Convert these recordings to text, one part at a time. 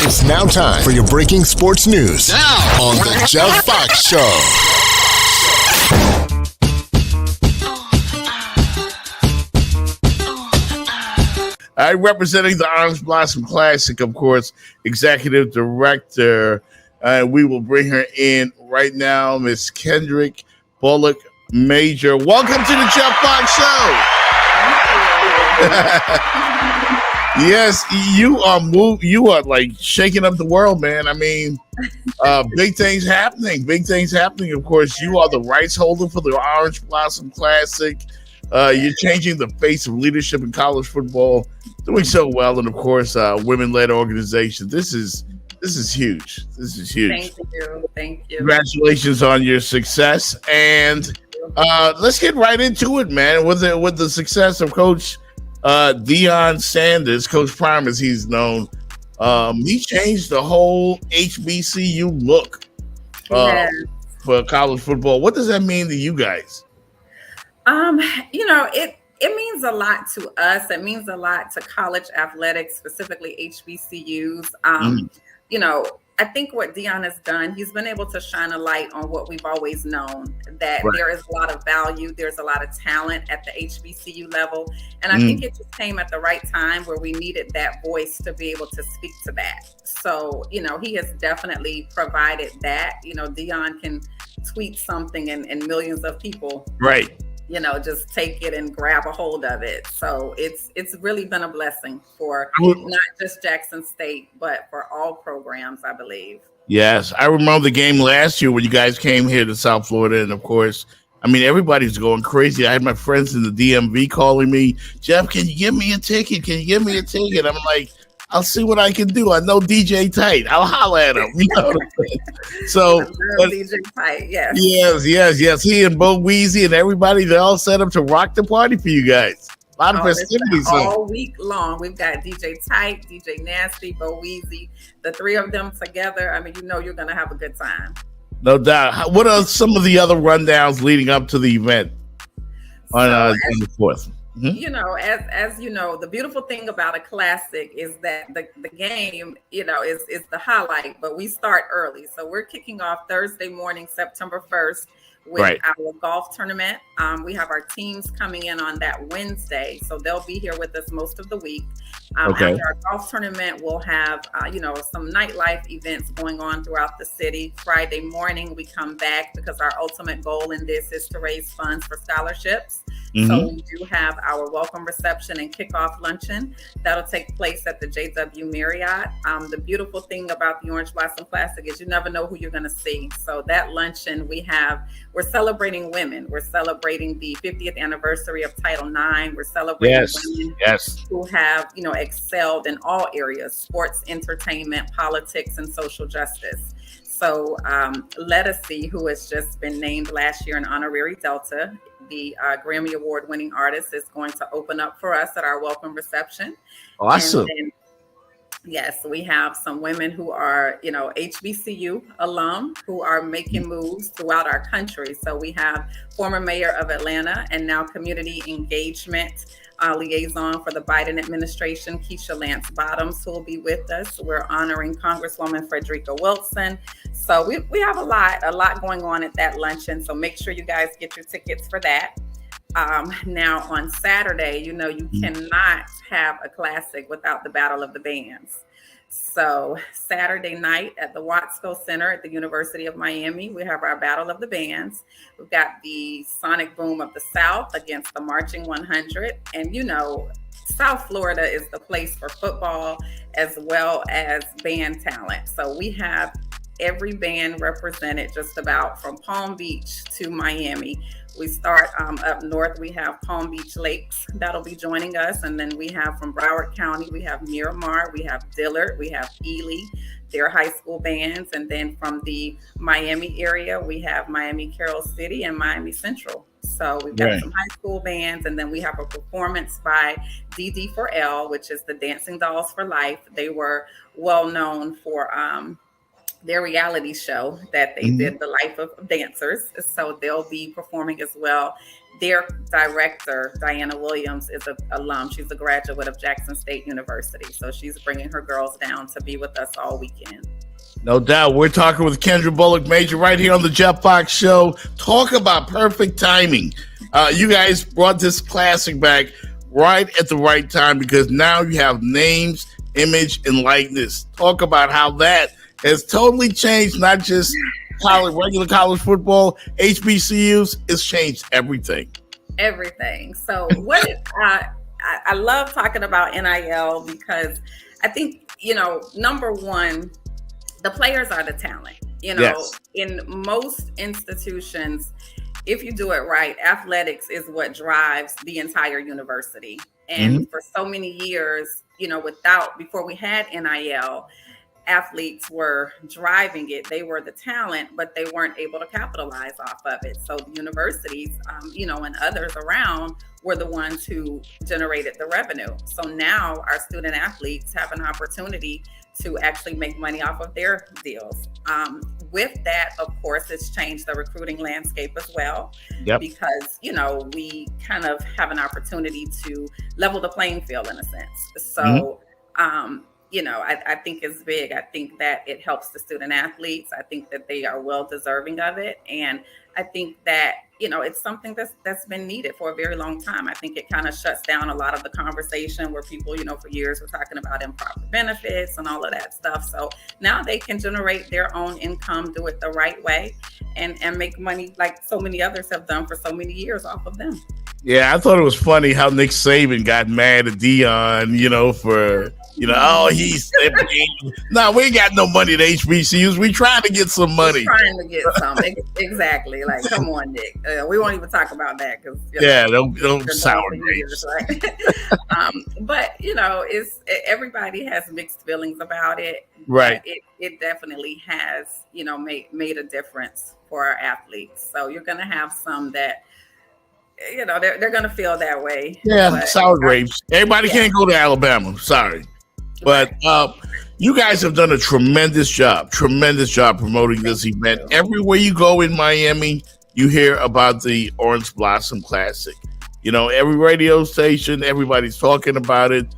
It's now time for your breaking sports news on the Jeff Fox Show. Representing the Orange Blossom Classic, of course, Executive Director. We will bring her in right now, Miss Kendra Bulluck-Major. Welcome to the Jeff Fox Show. Yes, you are like shaking up the world, man. I mean, big things happening. Of course, you are the rights holder for the Orange Blossom Classic. You're changing the face of leadership in college football, doing so well, and of course, women-led organizations. This is huge. This is huge. Thank you. Congratulations on your success, and let's get right into it, man. With the success of Coach Dion Sanders, Coach Prime as he's known, he changed the whole HBCU look for college football. What does that mean to you guys? It means a lot to us. It means a lot to college athletics, specifically HBCUs. I think what Dion has done, he's been able to shine a light on what we've always known, that there is a lot of value, there's a lot of talent at the HBCU level. And I think it just came at the right time where we needed that voice to be able to speak to that. So, he has definitely provided that. Dion can tweet something and millions of people just take it and grab a hold of it. So it's really been a blessing for not just Jackson State, but for all programs, I believe. Yes, I remember the game last year when you guys came here to South Florida, and of course, I mean, everybody's going crazy. I had my friends in the DMV calling me, Jeff, can you give me a ticket? I'm like, I'll see what I can do. I know DJ Tight. I'll holler at him. You know what I'm saying? So DJ Tight, yes. Yes. He and Bo Weezy and everybody, they're all set up to rock the party for you guys. A lot of festivities. All week long. We've got DJ Tight, DJ Nasty, Bo Weezy, the three of them together. I mean, you're going to have a good time. No doubt. What are some of the other rundowns leading up to the event on the 4th? Mm-hmm. As you know, the beautiful thing about a classic is that the game, is the highlight, but we start early. So we're kicking off Thursday morning, September 1st with our golf tournament. We have our teams coming in on that Wednesday, so they'll be here with us most of the week. After our golf tournament, we'll have, some nightlife events going on throughout the city. Friday morning, we come back because our ultimate goal in this is to raise funds for scholarships. Mm-hmm. So we do have our welcome reception and kickoff luncheon. That'll take place at the JW Marriott. The beautiful thing about the Orange Blossom Classic is you never know who you're going to see. So that luncheon we're celebrating women. We're celebrating the 50th anniversary of Title IX. We're celebrating women who have, excelled in all areas: sports, entertainment, politics, and social justice. So let us see who has just been named last year an honorary Delta. The Grammy Award winning artist is going to open up for us at our welcome reception. Awesome. And yes, we have some women who are, HBCU alum who are making moves throughout our country. So we have former mayor of Atlanta and now community engagement liaison for the Biden administration, Keisha Lance Bottoms, who will be with us. We're honoring Congresswoman Frederica Wilson. So we have a lot going on at that luncheon. So make sure you guys get your tickets for that. Now on Saturday, you cannot have a classic without the Battle of the Bands. So Saturday night at the Watsco Center at the University of Miami, we have our Battle of the Bands. We've got the Sonic Boom of the South against the Marching 100. And South Florida is the place for football as well as band talent. So we have every band represented just about from Palm Beach to Miami. We start up north. We have Palm Beach Lakes that'll be joining us. And then we have from Broward County, we have Miramar, we have Dillard, we have Ely, their high school bands. And then from the Miami area, we have Miami Carroll City and Miami Central. So we've got some high school bands, and then we have a performance by DD4L, which is the Dancing Dolls for Life. They were well known for their reality show that they did, The Life of Dancers. So they'll be performing as well. their director, Diana Williams, is an alum. She's a graduate of Jackson State University. So she's bringing her girls down to be with us all weekend. No doubt. We're talking with Kendra Bulluck-Major right here on the Jeff Fox Show. Talk about perfect timing. You guys brought this classic back right at the right time because now you have names, image, and likeness. Talk about how that has totally changed not just regular college football, HBCUs. It's changed everything. Everything. So I love talking about NIL because I think, number one, the players are the talent. Yes. In most institutions, if you do it right, athletics is what drives the entire university. And for so many years, before we had NIL, athletes were driving it. They were the talent, but they weren't able to capitalize off of it. So the universities, and others around were the ones who generated the revenue. So now our student athletes have an opportunity to actually make money off of their deals. With that, of course, it's changed the recruiting landscape as well. Yep. Because, we kind of have an opportunity to level the playing field in a sense. So, I think it's big. I think that it helps the student athletes. I think that they are well deserving of it. And I think that, it's something that's been needed for a very long time. I think it kind of shuts down a lot of the conversation where people, for years were talking about improper benefits and all of that stuff. So now they can generate their own income, do it the right way, and make money like so many others have done for so many years off of them. Yeah, I thought it was funny how Nick Saban got mad at Dion, for... he's no, we ain't got no money at HBCUs. We trying to get some money. Trying to get some. Exactly. Like, come on, Nick. We won't even talk about that because don't sour grapes. Right? But it's everybody has mixed feelings about it. Right. It definitely has made a difference for our athletes. So you're going to have some that. They're going to feel that way. Yeah, but, sour grapes. Everybody can't go to Alabama. Sorry. But you guys have done a tremendous job promoting this event. Everywhere you go in Miami, you hear about the Orange Blossom Classic. Every radio station, everybody's talking about it.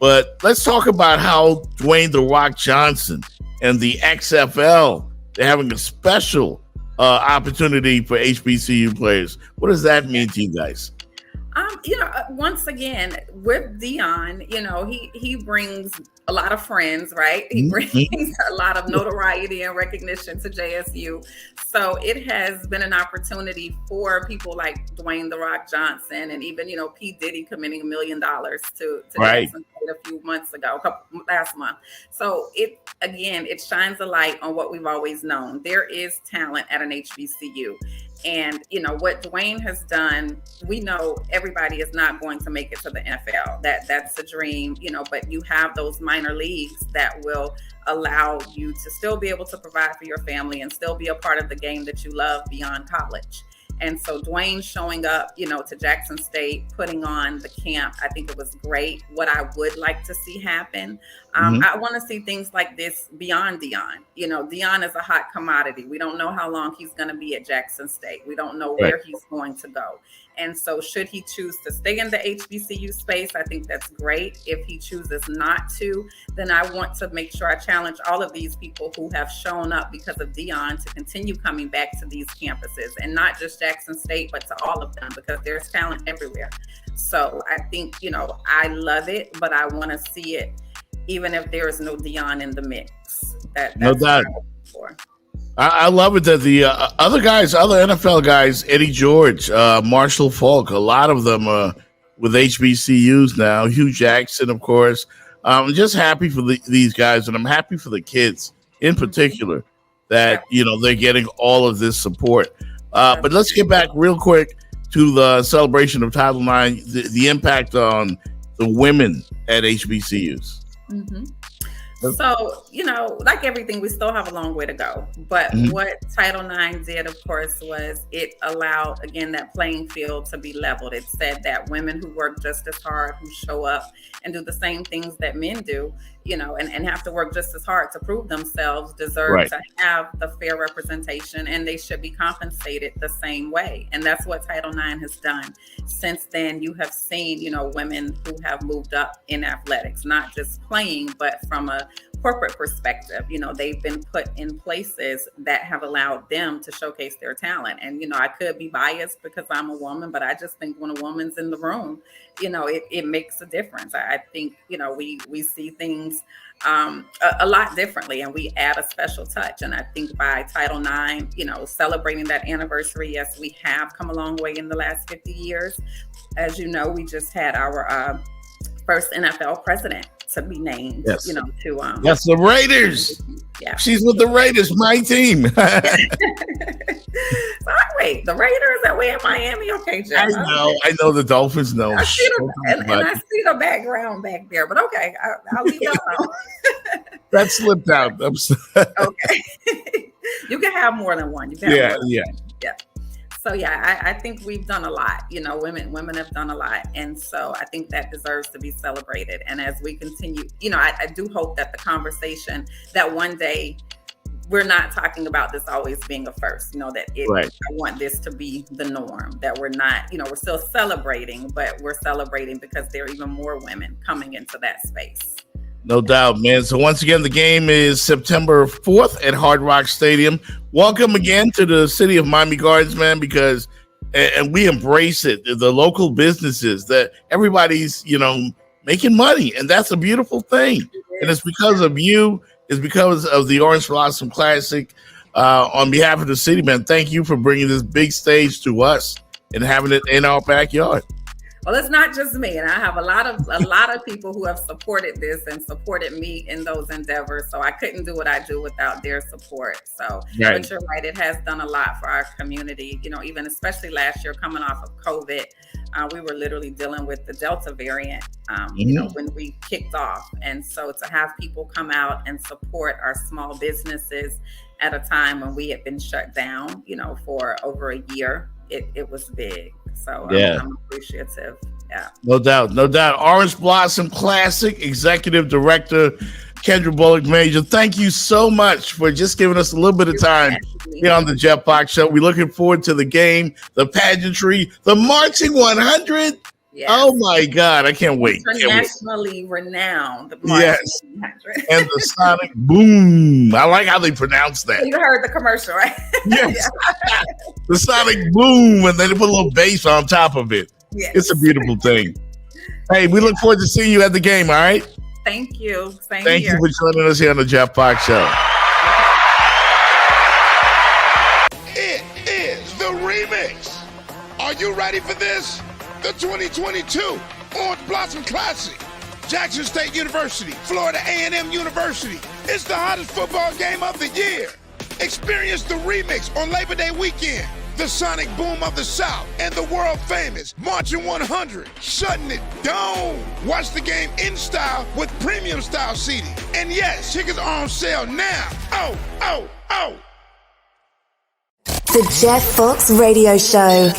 But let's talk about how Dwayne "The Rock" Johnson and the XFL, they're having a special opportunity for HBCU players. What does that mean to you guys? Once again, with Dion, he brings a lot of friends, right? He brings a lot of notoriety and recognition to JSU. So it has been an opportunity for people like Dwayne "The Rock" Johnson and even, P. Diddy committing $1 million to right. Jackson State a few months ago, last month. So it shines a light on what we've always known. There is talent at an HBCU. And, what Dwayne has done, we know everybody is not going to make it to the NFL. That's a dream, but you have those minor leagues that will allow you to still be able to provide for your family and still be a part of the game that you love beyond college. And so Dwayne showing up, to Jackson State, putting on the camp, I think it was great. What I would like to see happen, I want to see things like this beyond Dion. Dion is a hot commodity. We don't know how long he's going to be at Jackson State. We don't know where he's going to go. And so should he choose to stay in the HBCU space, I think that's great. If he chooses not to, then I want to make sure I challenge all of these people who have shown up because of Dion to continue coming back to these campuses, and not just Jackson State, but to all of them, because there's talent everywhere. So I think, I love it, but I want to see it even if there is no Dion in the mix. That's no doubt. For. I love it that the other NFL guys, Eddie George, Marshall Falk, a lot of them are with HBCUs now. Hugh Jackson, of course. I'm just happy for these guys, and I'm happy for the kids in particular that, they're getting all of this support. But let's get back real quick to the celebration of Title IX, the impact on the women at HBCUs. Mm-hmm. So, like everything, we still have a long way to go. But what Title IX did, of course, was it allowed, again, that playing field to be leveled. It said that women who work just as hard, who show up and do the same things that men do, and have to work just as hard to prove themselves, deserve Right. to have the fair representation, and they should be compensated the same way. And that's what Title IX has done. Since then, you have seen, women who have moved up in athletics, not just playing, but from a corporate perspective. They've been put in places that have allowed them to showcase their talent. And, I could be biased because I'm a woman, but I just think when a woman's in the room, it makes a difference. I think, we see things a lot differently, and we add a special touch. And I think by Title IX, celebrating that anniversary, yes, we have come a long way in the last 50 years. As you know, we just had our first NFL president to be named, Yes. to Yes, the Raiders. Yeah. She's with the Raiders, my team. So wait, the Raiders are way in Miami? Okay, Jeff. I know the Dolphins know. I see and I see the background back there, but okay, I'll leave that alone. That slipped out. Okay. You can have more than one. You can have more than one. Yeah. So yeah, I think we've done a lot. Women have done a lot, and so I think that deserves to be celebrated. And as we continue, I do hope that the conversation, that one day we're not talking about this always being a first. Right. I want this to be the norm. That we're not, we're still celebrating, but we're celebrating because there are even more women coming into that space. No doubt, man. So once again, the game is September 4th at Hard Rock Stadium. Welcome again to the city of Miami Gardens, man, because and we embrace it. The local businesses, that everybody's, making money, and that's a beautiful thing. And it's because of you. It's because of the Orange Blossom Classic. On behalf of the city, man, thank you for bringing this big stage to us and having it in our backyard. Well, it's not just me, and I have a lot of people who have supported this and supported me in those endeavors. So I couldn't do what I do without their support. So, right. But you're right; it has done a lot for our community. Even especially last year, coming off of COVID, we were literally dealing with the Delta variant. When we kicked off, and so to have people come out and support our small businesses at a time when we had been shut down, for over a year, it was big. So I'm appreciative. Yeah. No doubt. Orange Blossom Classic Executive Director Kendra Bulluck-Major, thank you so much for just giving us a little bit of time here on the Jeff Fox Show. We're looking forward to the game, the pageantry, the Marching 100. Yes. Oh my God, I can't wait. Internationally renowned. Yes. 100. And the sonic boom. I like how they pronounce that. You heard the commercial, right? Yes. The sonic boom, and then they put a little bass on top of it. Yes. It's a beautiful thing. Hey, we look forward to seeing you at the game, all right? Thank you. Thank you for joining us here on the Jeff Fox Show. It is the remix. Are you ready for this? The 2022 Orange Blossom Classic. Jackson State University, Florida A&M University. It's the hottest football game of the year. Experience the remix on Labor Day weekend. The sonic boom of the South and the world famous Marching 100, shutting it down. Watch the game in style with premium style seating. And yes, tickets are on sale now. Oh. The Jeff Fox Radio Show.